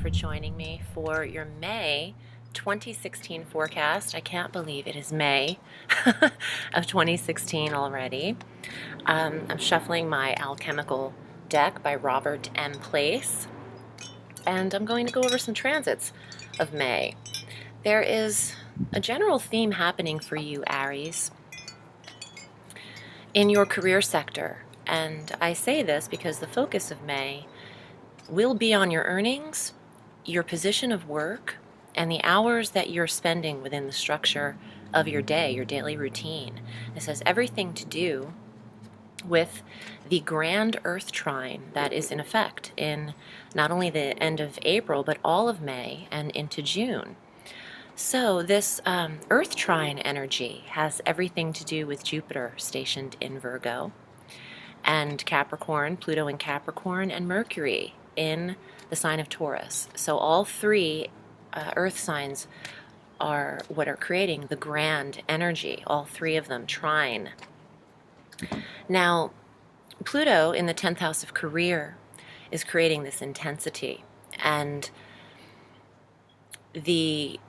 for joining me for your May 2016 forecast. I can't believe it is May of 2016 already. I'm shuffling my alchemical deck by Robert M. Place, and I'm going to go over some transits of May. There is a general theme happening for you, Aries, in your career sector. And I say this because the focus of May will be on your earnings, your position of work, and the hours that you're spending within the structure of your day, your daily routine. This has everything to do with the grand Earth Trine that is in effect in not only the end of April, but all of May and into June. So this Earth Trine energy has everything to do with Jupiter stationed in Virgo, and Capricorn, Pluto in Capricorn, and Mercury in the sign of Taurus. So all three earth signs are what are creating the grand energy, all three of them trine. Now, Pluto in the 10th house of career is creating this intensity, and the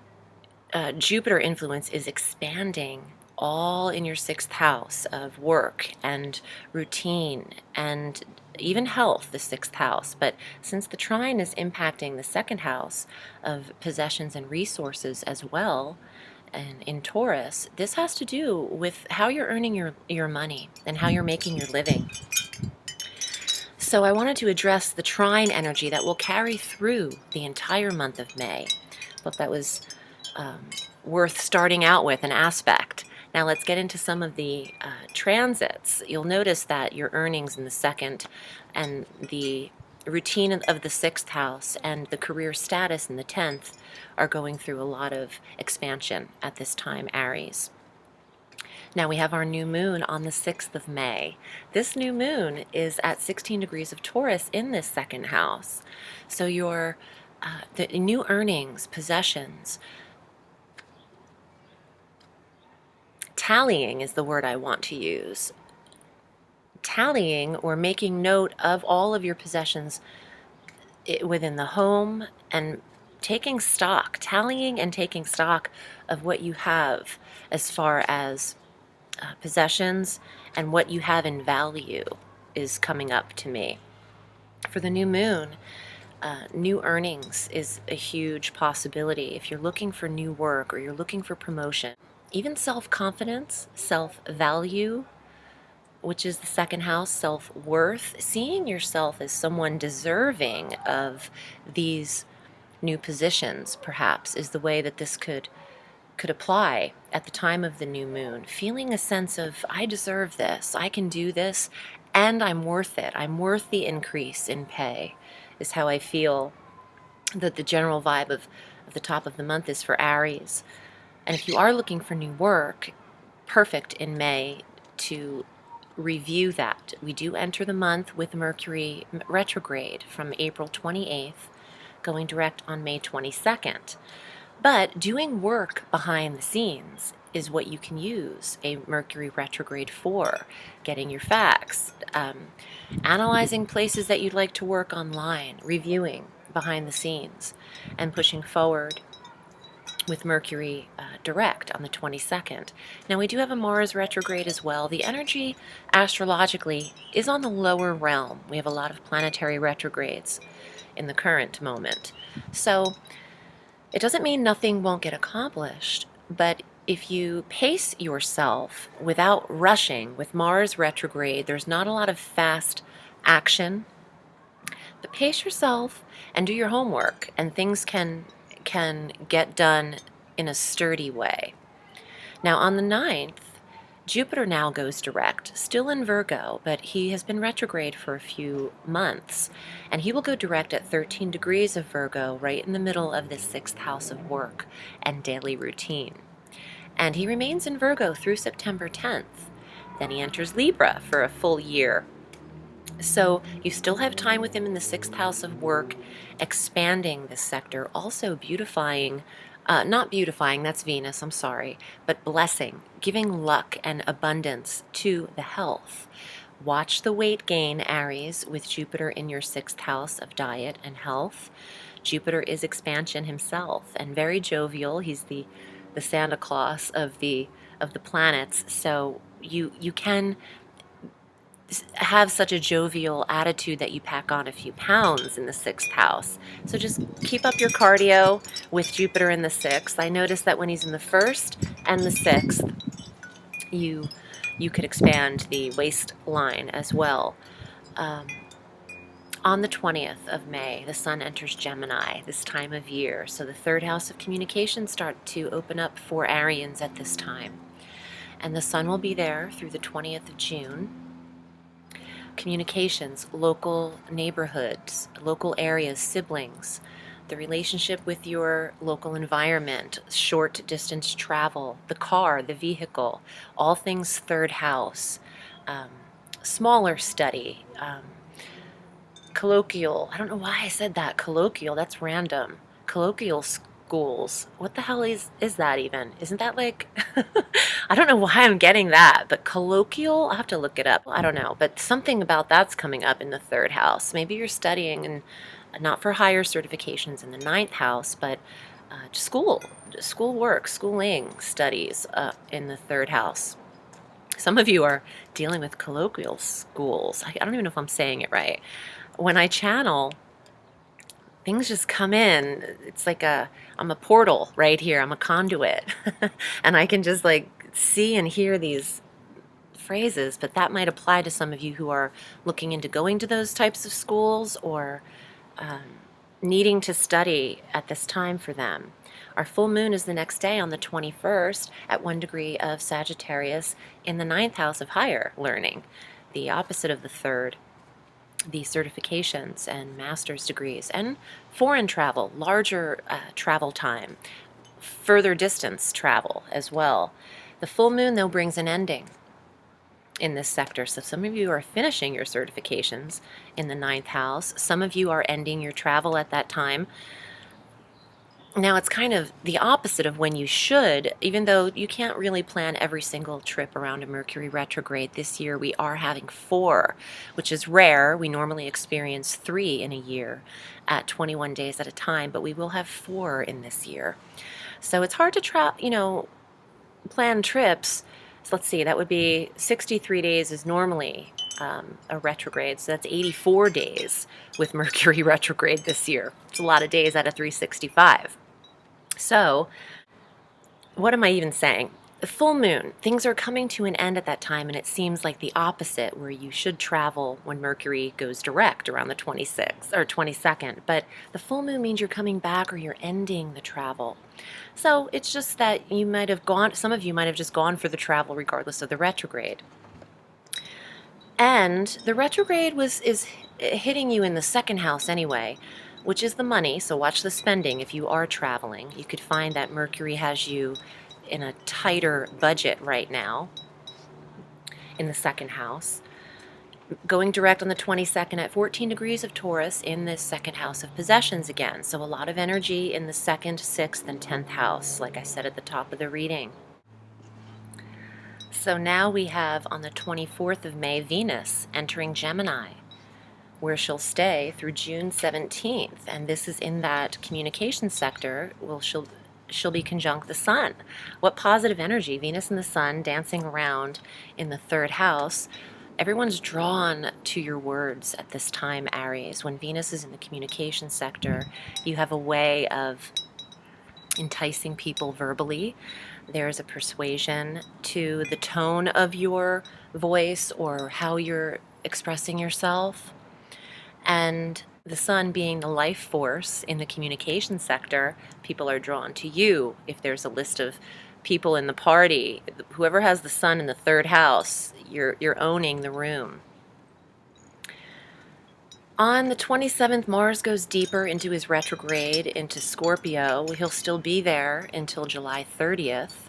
Jupiter influence is expanding all in your 6th house of work and routine and even health, the 6th house. But since the trine is impacting the 2nd house of possessions and resources as well, and in Taurus, this has to do with how you're earning your money and how you're making your living. So I wanted to address the trine energy that will carry through the entire month of May. Thought that was worth starting out with, an aspect. Now let's get into some of the transits. You'll notice that your earnings in the 2nd and the routine of the 6th house and the career status in the 10th are going through a lot of expansion at this time, Aries. Now we have our new moon on the 6th of May. This new moon is at 16 degrees of Taurus in this 2nd house. So your the new earnings, possessions, tallying is the word I want to use. Tallying or making note of all of your possessions within the home and taking stock, tallying and taking stock of what you have as far as possessions and what you have in value is coming up to me. For the new moon, new earnings is a huge possibility. If you're looking for new work or you're looking for promotion, even self-confidence, self-value, which is the 2nd house, self-worth, seeing yourself as someone deserving of these new positions, perhaps, is the way that this could apply at the time of the new moon. Feeling a sense of, I deserve this, I can do this, and I'm worth it. I'm worth the increase in pay, is how I feel that the general vibe of the top of the month is for Aries. And if you are looking for new work, perfect in May to review that. We do enter the month with Mercury retrograde from April 28th, going direct on May 22nd. But doing work behind the scenes is what you can use a Mercury retrograde for. Getting your facts, analyzing places that you'd like to work online, reviewing behind the scenes, and pushing forward with Mercury direct on the 22nd. Now we do have a Mars retrograde as well. The energy astrologically is on the lower realm. We have a lot of planetary retrogrades in the current moment. So it doesn't mean nothing won't get accomplished, but if you pace yourself without rushing, with Mars retrograde, there's not a lot of fast action, but pace yourself and do your homework, and things can get done in a sturdy way. Now on the 9th, Jupiter now goes direct, still in Virgo, but he has been retrograde for a few months, and he will go direct at 13 degrees of Virgo, right in the middle of this 6th house of work and daily routine. And he remains in Virgo through September 10th. Then he enters Libra for a full year. So you still have time with him in the 6th house of work, expanding this sector, also beautifying, not beautifying, that's Venus, I'm sorry, but blessing, giving luck and abundance to the health. Watch the weight gain, Aries, with Jupiter in your 6th house of diet and health. Jupiter is expansion himself and very jovial. He's the Santa Claus of the planets. So you can have such a jovial attitude that you pack on a few pounds in the 6th house. So just keep up your cardio with Jupiter in the 6th. I noticed that when he's in the 1st and the 6th, you could expand the waistline as well. On the 20th of May, the Sun enters Gemini this time of year. So the 3rd house of communication starts to open up for Arians at this time. And the Sun will be there through the 20th of June. Communications, local neighborhoods, local areas, siblings, the relationship with your local environment, short distance travel, the car, the vehicle, all things 3rd house, smaller study, colloquial. I don't know why I said that. Colloquial, that's random. Colloquial schools. What the hell is that even? Isn't that like, I don't know why I'm getting that, but colloquial, I'll have to look it up. I don't know, but something about that's coming up in the 3rd house. Maybe you're studying and not for higher certifications in the 9th house, but school work, schooling studies in the 3rd house. Some of you are dealing with colloquial schools. I don't even know if I'm saying it right. When I channel, things just come in. It's like I'm a portal right here. I'm a conduit. And I can just like see and hear these phrases, but that might apply to some of you who are looking into going to those types of schools or needing to study at this time for them. Our full moon is the next day on the 21st at 1 degree of Sagittarius in the 9th house of higher learning, the opposite of the 3rd. The certifications and master's degrees and foreign travel, larger travel time, further distance travel as well. The full moon, though, brings an ending in this sector. So some of you are finishing your certifications in the 9th house. Some of you are ending your travel at that time. Now, it's kind of the opposite of when you should, even though you can't really plan every single trip around a Mercury retrograde. This year we are having 4, which is rare. We normally experience 3 in a year at 21 days at a time, but we will have 4 in this year. So it's hard to plan trips. So let's see, that would be 63 days is normally a retrograde, so that's 84 days with Mercury retrograde this year. It's a lot of days out of 365. So, what am I even saying? The full moon, things are coming to an end at that time, and it seems like the opposite, where you should travel when Mercury goes direct around the 26th or 22nd. But the full moon means you're coming back or you're ending the travel. So it's just that you might have gone, some of you might have just gone for the travel regardless of the retrograde. And the retrograde is hitting you in the 2nd house anyway, which is the money. So watch the spending if you are traveling. You could find that Mercury has you in a tighter budget right now in the 2nd house. Going direct on the 22nd at 14 degrees of Taurus in the 2nd house of possessions again. So a lot of energy in the 2nd, 6th, and 10th house, like I said at the top of the reading. So now we have on the 24th of May, Venus entering Gemini, where she'll stay through June 17th. And this is in that communication sector. Well, she'll be conjunct the Sun. What positive energy. Venus and the Sun dancing around in the 3rd house. Everyone's drawn to your words at this time, Aries. When Venus is in the communication sector, you have a way of enticing people verbally. There's a persuasion to the tone of your voice or how you're expressing yourself. And the Sun being the life force in the communication sector, people are drawn to you. If there's a list of people in the party, whoever has the Sun in the 3rd house, you're owning the room. On the 27th, Mars goes deeper into his retrograde into Scorpio. He'll still be there until July 30th.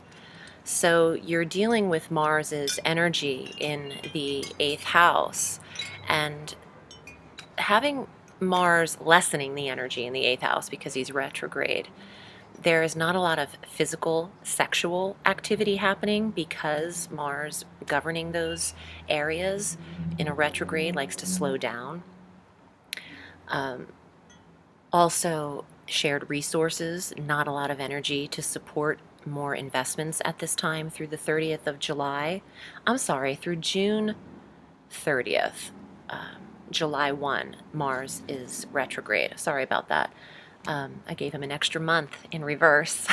So you're dealing with Mars's energy in the 8th house. And having Mars lessening the energy in the 8th house because he's retrograde, there is not a lot of physical, sexual activity happening because Mars governing those areas in a retrograde likes to slow down. Also, shared resources, not a lot of energy to support more investments at this time through the 30th of July. I'm sorry, through June 30th. July 1, Mars is retrograde. Sorry about that. I gave him an extra month in reverse.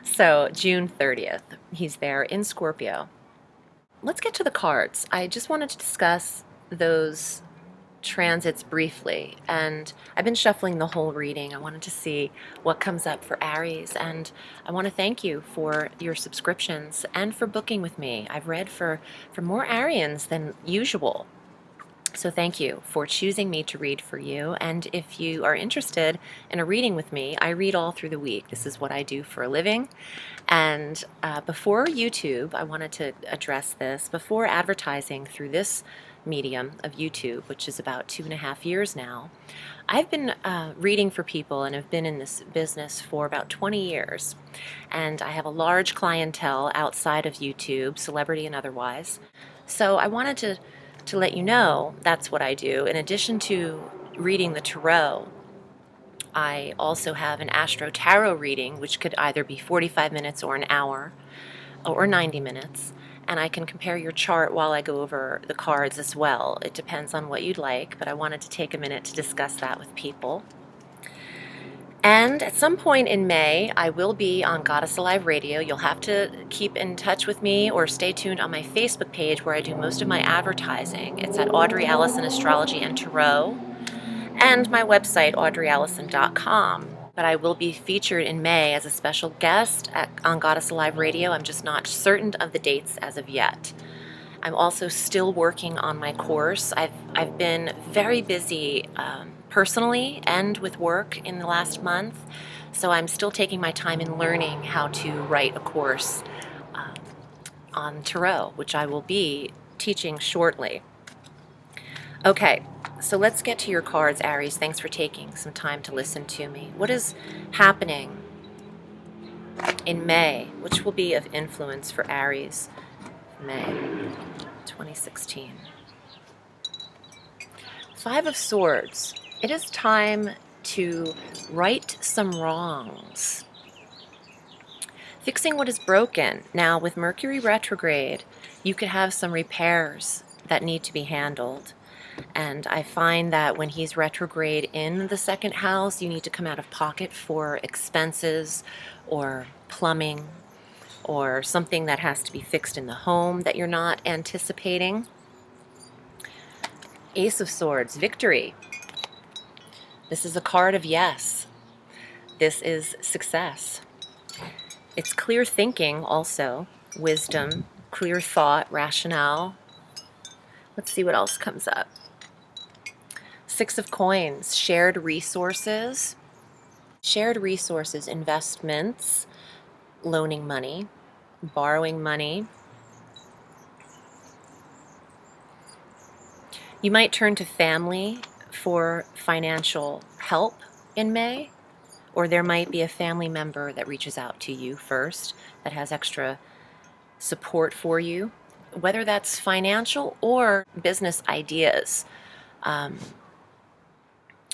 So, June 30th, he's there in Scorpio. Let's get to the cards. I just wanted to discuss those transits briefly, and I've been shuffling the whole reading. I wanted to see what comes up for Aries, and I want to thank you for your subscriptions and for booking with me. I've read for more Arians than usual. So thank you for choosing me to read for you. And if you are interested in a reading with me, I read all through the week. This is what I do for a living. And before YouTube, I wanted to address this. Before advertising through this medium of YouTube, which is about 2.5 years now, I've been reading for people and have been in this business for about 20 years. And I have a large clientele outside of YouTube, celebrity and otherwise. So I wanted to let you know that's what I do. In addition to reading the tarot, I also have an Astro Tarot reading, which could either be 45 minutes or an hour or 90 minutes. And I can compare your chart while I go over the cards as well. It depends on what you'd like, but I wanted to take a minute to discuss that with people. And at some point in May, I will be on Goddess Alive Radio. You'll have to keep in touch with me or stay tuned on my Facebook page where I do most of my advertising. It's at Audrey Alison Astrology and Tarot, and my website, audreyallison.com. But I will be featured in May as a special guest on Goddess Alive Radio. I'm just not certain of the dates as of yet. I'm also still working on my course. I've been very busy personally and with work in the last month, so I'm still taking my time in learning how to write a course on tarot, which I will be teaching shortly. Okay, so let's get to your cards, Aries. Thanks for taking some time to listen to me. What is happening in May, which will be of influence for Aries? May 2016. Five of Swords. It is time to right some wrongs. Fixing what is broken. Now, with Mercury retrograde, you could have some repairs that need to be handled. And I find that when he's retrograde in the second house, you need to come out of pocket for expenses or plumbing or something that has to be fixed in the home that you're not anticipating. Ace of Swords, victory. This is a card of yes. This is success. It's clear thinking also, wisdom, clear thought, rationale. Let's see what else comes up. Six of Coins, shared resources. Shared resources, investments, loaning money, borrowing money. You might turn to family for financial help in May, or there might be a family member that reaches out to you first that has extra support for you, whether that's financial or business ideas.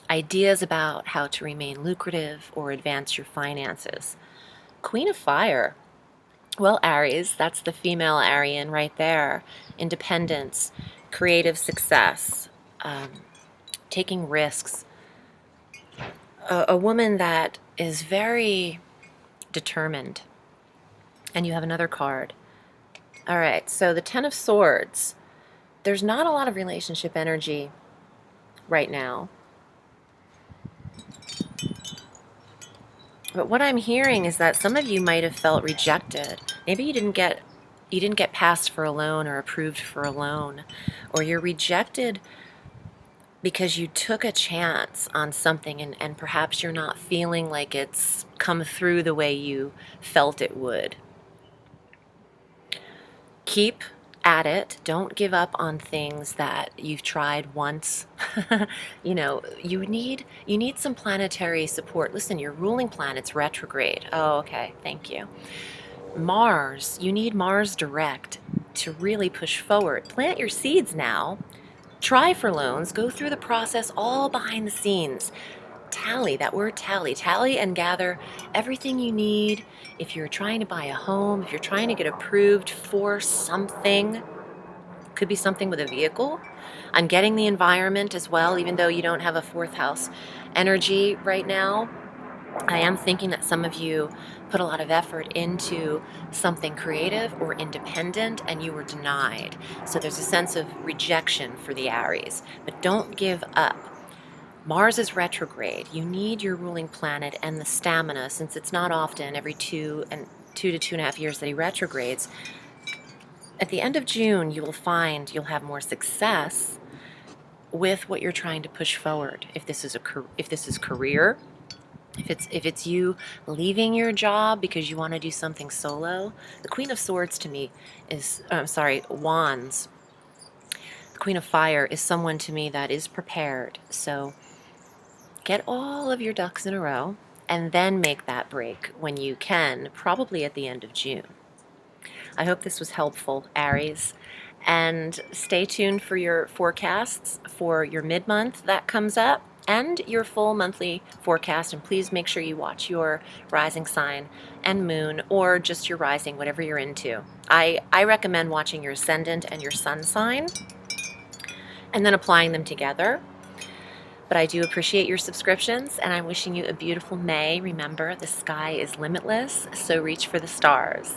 Ideas about how to remain lucrative or advance your finances. Queen of Fire. Well, Aries, that's the female Aryan right there. Independence, creative success, taking risks. A woman that is very determined. And you have another card. All right, so the Ten of Swords. There's not a lot of relationship energy right now. But what I'm hearing is that some of you might have felt rejected. Maybe you didn't get passed for a loan or approved for a loan, or you're rejected because you took a chance on something and perhaps you're not feeling like it's come through the way you felt it would. Keep at it. Don't give up on things that you've tried once. You know, you need some planetary support. Listen, your ruling planet's retrograde. Oh, okay. Thank you. Mars, you need Mars direct to really push forward. Plant your seeds now. Try for loans. Go through the process all behind the scenes. tally, that word tally. Tally and gather everything you need. If you're trying to buy a home, if you're trying to get approved for something, could be something with a vehicle. I'm getting the environment as well, even though you don't have a fourth house energy right now. I am thinking that some of you put a lot of effort into something creative or independent and you were denied. So there's a sense of rejection for the Aries, but don't give up. Mars is retrograde. You need your ruling planet and the stamina, since it's not often every 2 to 2.5 years that he retrogrades. At the end of June, you will find you'll have more success with what you're trying to push forward. If this is career, if it's you leaving your job because you want to do something solo. The Queen of Swords to me is, Wands. The Queen of Fire is someone to me that is prepared. So get all of your ducks in a row and then make that break when you can, probably at the end of June. I hope this was helpful, Aries. And stay tuned for your forecasts for your mid-month that comes up and your full monthly forecast. And please make sure you watch your rising sign and moon, or just your rising, whatever you're into. I recommend watching your ascendant and your sun sign and then applying them together. But I do appreciate your subscriptions, and I'm wishing you a beautiful May. Remember, the sky is limitless, so reach for the stars.